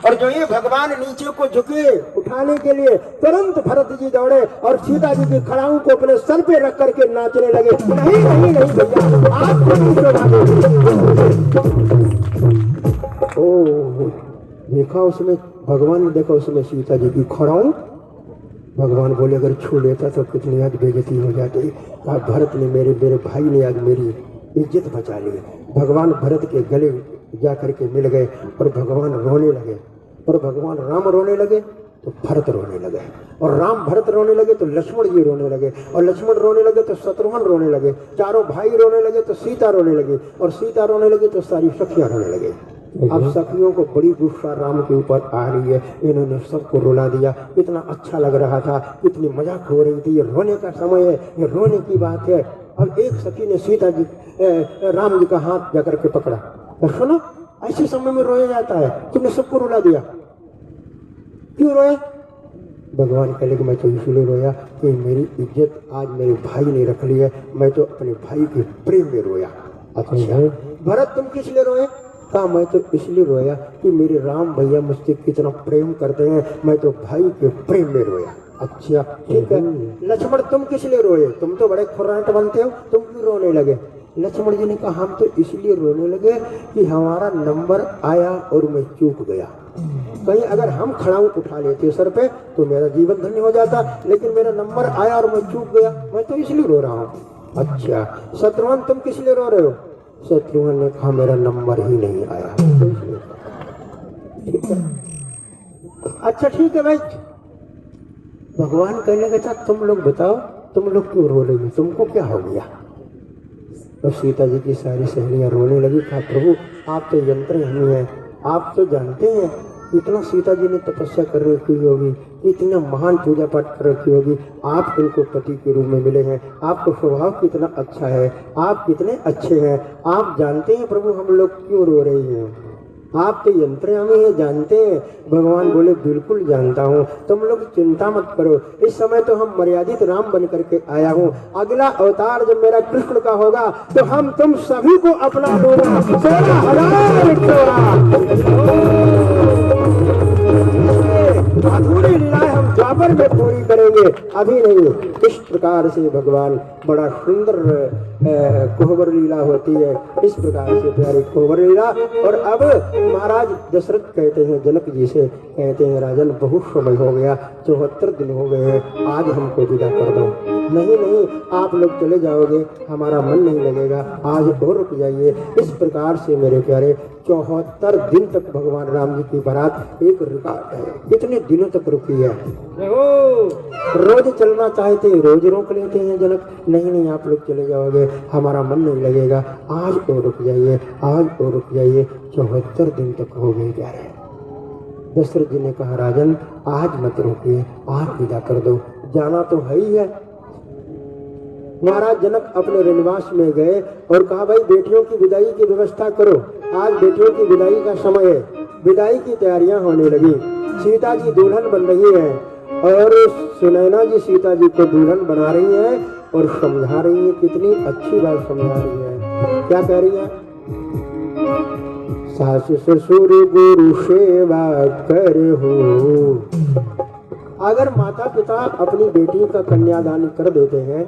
और जो ये भगवान नीचे को झुके उठाने के लिए तुरंत भरत जी दौड़े और सीता जी की खड़ाऊ को अपने सर पे रख करके नाचने लगे। नहीं नहीं नहीं भैया, आपको नहीं शोभा देगी। ओ देखा उसमें भगवान ने, देखा उसमें सीता जी की खड़ाऊ। भगवान बोले अगर छू लेता तो कितनी आज बेइज्जती हो जाती। आज भरत ने मेरे भाई ने आज मेरी इज्जत बचा ली। भगवान भरत के गले जा करके मिल गए और भगवान रोने लगे। और भगवान राम रोने लगे तो भरत रोने लगे, और राम भरत रोने लगे तो लक्ष्मण जी रोने लगे, और लक्ष्मण रोने लगे तो शत्रुघ्न रोने लगे, चारों भाई रोने लगे तो सीता रोने लगी, और सीता रोने लगी तो सारी सखियां रोने लगे। अब सखियों को बड़ी गुस्सा राम के ऊपर आ रही है। इन्होंने सबको रुला दिया। इतना अच्छा लग रहा था, इतनी मजाक हो रही थी। ये रोने का समय है, ये रोने की बात है। अब एक सखी ने सीता जी राम जी का हाथ जाकर के पकड़ा और सुनो, ऐसे समय में रोया जाता है, तुमने सबको रुला दिया, क्यों रोए? भगवान कहले कि मैं तो इसलिए रोया कि मेरी इज्जत आज मेरे भाई ने रख ली है, मैं तो अपने भाई के प्रेम में रोया। अच्छा भरत तुम किस लिए रोए? कहा मैं तो इसलिए रोया कि मेरे राम भैया मुझसे कितना प्रेम करते हैं, मैं तो भाई के प्रेम में रोया। अच्छा ठीक है। लक्ष्मण तुम किस लिए रोए? तुम तो बड़े खुर्राट बनते हो, तुम क्यों रोने लगे? लक्ष्मण जी ने कहा हम तो इसलिए रोने लगे कि हमारा नंबर आया और मैं चूक गया। कहीं अगर हम खड़ाऊ उठा लेते सर पे तो मेरा जीवन धन्य हो जाता, लेकिन मेरा नंबर आया और मैं चूक गया, मैं तो इसलिए रो रहा हूँ। अच्छा शत्रुघ्न तुम किस लिए रो रहे हो? शत्रुघ्न ने कहा मेरा नंबर ही नहीं आया। ठीक है, अच्छा ठीक है भाई। भगवान कहने लगा तुम लोग बताओ, तुम लोग क्यों रो रही हो, तुमको क्या हो गया? तो सीता जी की सारी सहेलियां रोने लगी। कहा प्रभु आप तो यंत्रयामी हैं, आप तो जानते हैं इतना सीता जी ने तपस्या कर रखी होगी, इतना महान पूजा पाठ कर रखी होगी, आप इनको पति के रूप में मिले हैं, आपका स्वभाव कितना अच्छा है, आप कितने अच्छे हैं, आप जानते हैं प्रभु हम लोग क्यों रो रहे हैं, आप तो यंत्रयामी है, जानते हैं? भगवान बोले बिल्कुल जानता हूँ, तुम लोग चिंता मत करो, इस समय तो हम मर्यादित राम बन करके आया हूँ, अगला अवतार जब मेरा कृष्ण का होगा तो हम तुम सभी को अपना लूंगा। 16,000 अधूरी लीलाएं हम द्वापर में पूरी करेंगे, अभी नहीं। इस प्रकार से भगवान बड़ा सुंदर कोहबर लीला होती है, इस प्रकार से प्यारी कोहबर लीला। और अब महाराज दशरथ कहते हैं जनक जी से, कहते हैं राजन बहुत समय हो गया, 74 दिन हो गए हैं, आज हमको विदा कर दो। नहीं नहीं आप लोग चले जाओगे, हमारा मन नहीं लगेगा, आज और रुक जाइए। इस प्रकार से मेरे प्यारे 74 दिन तक भगवान राम जी की बारात एक रिकॉर्ड है, कितने दिनों तक रुकी है। रोज चलना चाहते रोज रोक लेते हैं जनक, नहीं नहीं आप लोग चले जाओगे, हमारा मन नहीं लगेगा, आज तो रुक जाइए, आज तो रुक जाइए। 74 दिन तक हो गए प्यारे। दशरथ जी ने कहा राजन आज मत रुकिए, आज विदा कर दो, जाना तो है ही है। महाराज जनक अपने रनिवास में गए और कहा भाई बेटियों की विदाई की व्यवस्था करो, आज बेटियों की विदाई का समय है। विदाई की तैयारियां होने लगी, सीता जी दुल्हन बन रही है और सुनैना जी सीता जी को दुल्हन बना रही है और समझा रही है, कितनी अच्छी बात समझा रही है। क्या कह रही है? सास ससुर गुरु सेवा करहु। अगर माता पिता अपनी बेटी का कन्यादान कर देते हैं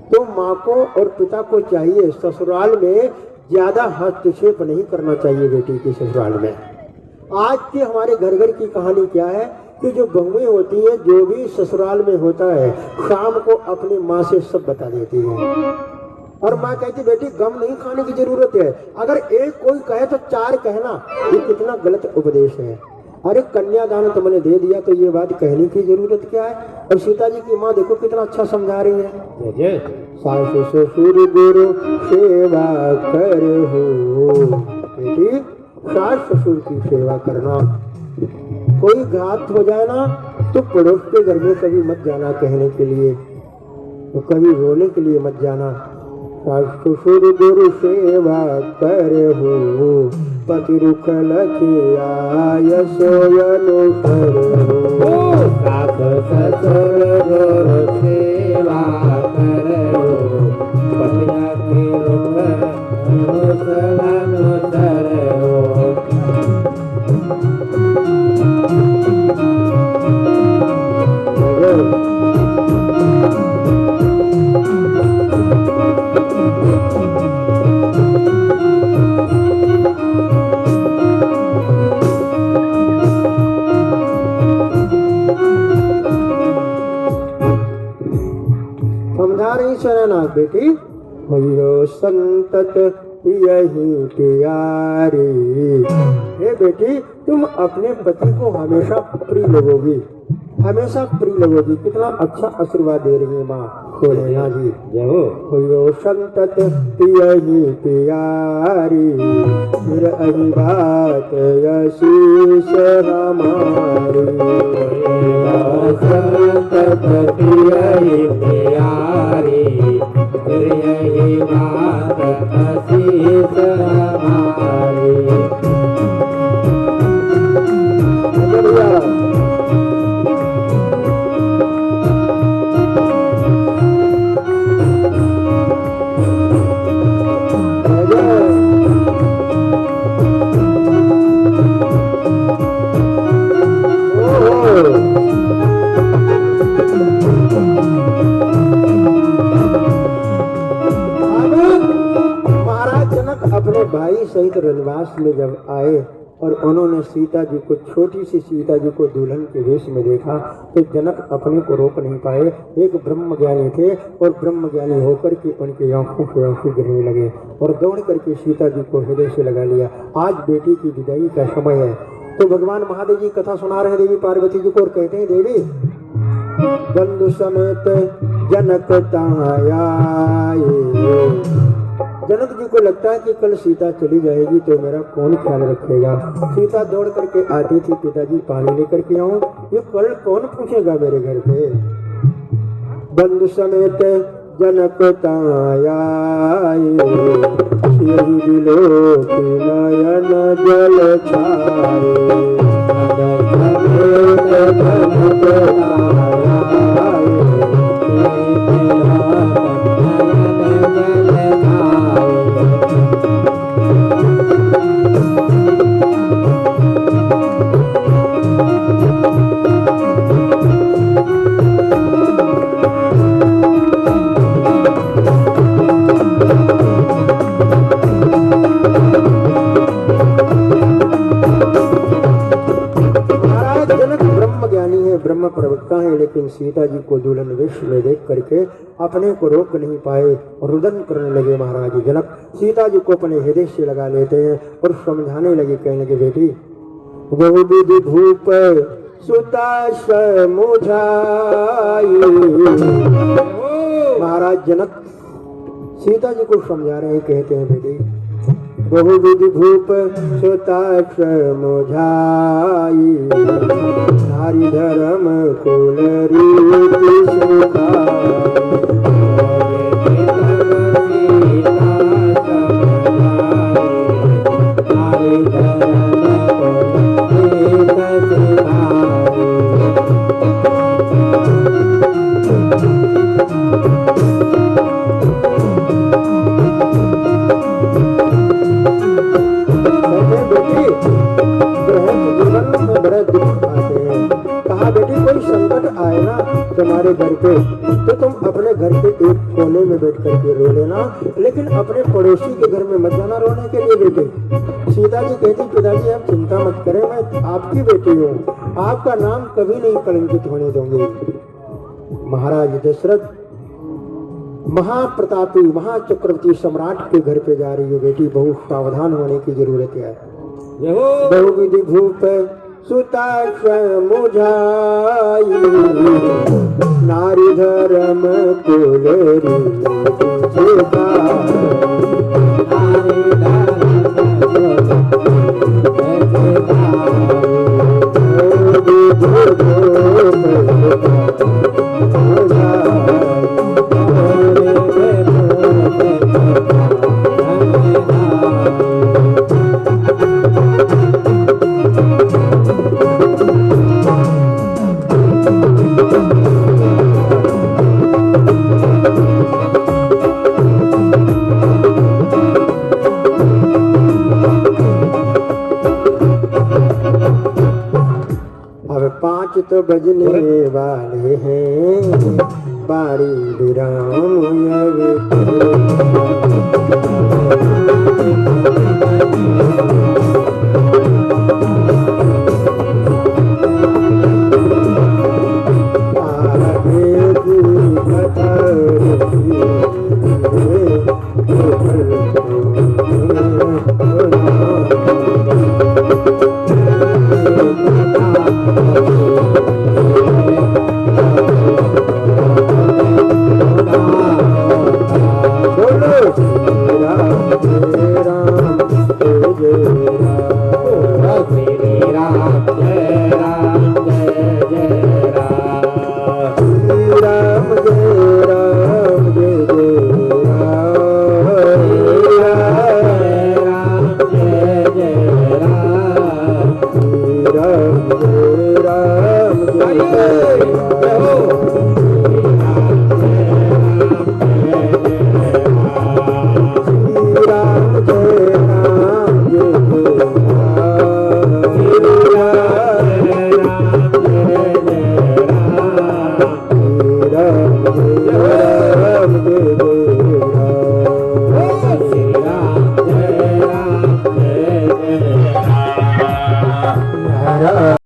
तो माँ को और पिता को चाहिए ससुराल में ज्यादा हस्तक्षेप नहीं करना चाहिए बेटी के ससुराल में। आज की हमारे घर घर की कहानी क्या है कि जो बहुएं होती है, जो भी ससुराल में होता है, शाम को अपनी माँ से सब बता देती है और माँ कहती बेटी गम नहीं खाने की जरूरत है, अगर एक कोई कहे तो 4 कहना। ये कितना गलत उपदेश है। अरे कन्यादान तुमने दे दिया तो ये बात कहने की जरूरत क्या है? और सीता जी की माँ देखो कितना अच्छा समझा रही है, सास ससुर गुरु सेवा करहु। बेटी सास ससुर की सेवा करना, कोई घात हो जाए ना तो पड़ोस के घर में कभी मत जाना कहने के लिए, तो कभी रोने के लिए मत जाना। सास ससुर गुरु सेवा करहु, पति रुख लखिया सोयनु करहु। सास ससुर गुरु सेवा करहु, पति रुख लखिया सोयनु करहु। ना बेटी, हुई संतत यही प्यारी। हे बेटी, तुम अपने पति को हमेशा प्रिय लगोगी, हमेशा प्रिय लगोगी। कितना अच्छा आशीर्वाद दे रही है माँ खोलेना जी। हुई संतत यही प्यारी, फिर अही बात यशीष हमारी। संतत यही प्यारी, फिर यही बात आशीष हमारी। अपने भाई सहित रनवास में जब आए और उन्होंने सीता जी को, छोटी सी सीता जी को दुल्हन के वेश में देखा, तो जनक अपने को रोक नहीं पाए। एक ब्रह्म ज्ञानी थे और ब्रह्म ज्ञानी होकर के उनके आंखों से आंसू गिरने लगे और दौड़ करके सीता जी को हृदय से लगा लिया। आज बेटी की विदाई का समय है। तो भगवान महादेव जी कथा सुना रहे देवी पार्वती जी को और कहते हैं, देवी बंधु समेत जनक तायाए। जनक जी को लगता है कि कल सीता चली जाएगी तो मेरा कौन ख्याल रखेगा। सीता दौड़ करके आती थी, पिताजी पानी लेकर के आऊं, ये कल कौन पूछेगा मेरे घर पे। बंधु समेत जनक तायाए, नयन जल छाए। ब्रह्म प्रवक्ता है, लेकिन सीता जी को दुल्हन वेश में देख करके अपने को रोक नहीं पाए, रुदन करने लगे। महाराज जनक सीता जी को अपने हृदय से लगा लेते हैं और समझाने लगे, कहने लगे, बेटी बहुविधि भूप सुता समुझाई। महाराज जनक सीता जी को समझा रहे हैं, कहते हैं, बेटी बहुविधि भूप सुता समुझाई, नारी धर्म कुल रीति सिखाई। तुम्हारे घर पे तो तुम अपने घर के एक कोने में बैठ करके रो लेना, लेकिन अपने पड़ोसी के घर में मत जाना रोने के लिए। बेटे सीता जी कहती, पिताजी आप चिंता मत करें, मैं आपकी बेटी हूँ, आपका नाम कभी नहीं कलंकित होने दूंगी। महाराज दशरथ महाप्रतापी महाचक्रवर्ती सम्राट के घर पे जा रही है बेटी, बहुत सावधान होने की जरूरत है। बहुविधि भूप सुता समुझाई, नारी धर्म कुल रीति सिखाई। तो बजने वाले हैं बारी विराम आगे की कथा बोलो श्री राम जय राम जय राम। श्री राम जय राम जय जय राम। श्री राम जय राम जय जय राम। जय जय राम। श्री राम जय राम जय जय राम।